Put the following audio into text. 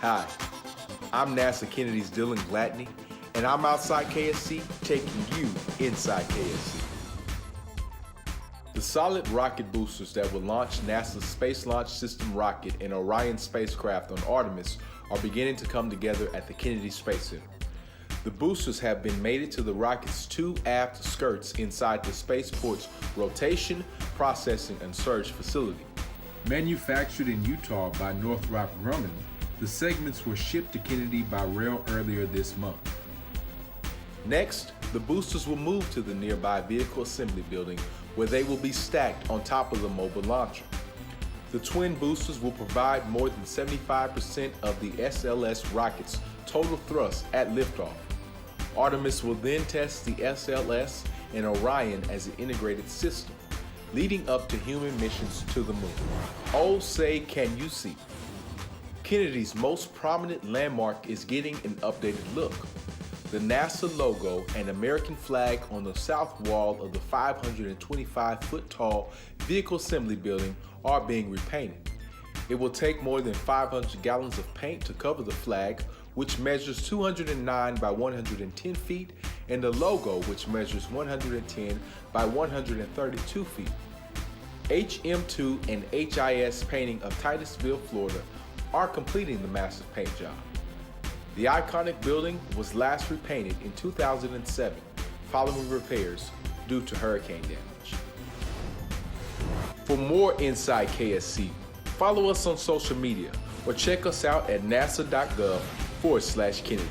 Hi, I'm NASA Kennedy's Dylan Gladney, and I'm outside KSC taking you inside KSC. The solid rocket boosters that will launch NASA's Space Launch System rocket and Orion spacecraft on Artemis are beginning to come together at the Kennedy Space Center. The boosters have been mated to the rocket's two aft skirts inside the spaceport's rotation, processing, and surge facility. Manufactured in Utah by Northrop Grumman, the segments were shipped to Kennedy by rail earlier this month. Next, the boosters will move to the nearby Vehicle Assembly Building, where they will be stacked on top of the mobile launcher. The twin boosters will provide more than 75% of the SLS rocket's total thrust at liftoff. Artemis will then test the SLS and Orion as an integrated system, leading up to human missions to the moon. Oh, say can you see? Kennedy's most prominent landmark is getting an updated look. The NASA logo and American flag on the south wall of the 525-foot tall Vehicle Assembly Building are being repainted. It will take more than 500 gallons of paint to cover the flag, which measures 209 by 110 feet, and the logo, which measures 110 by 132 feet. HM2 and HIS painting of Titusville, Florida are completing the massive paint job. The iconic building was last repainted in 2007 following repairs due to hurricane damage. For more Inside KSC, follow us on social media or check us out at nasa.gov/Kennedy.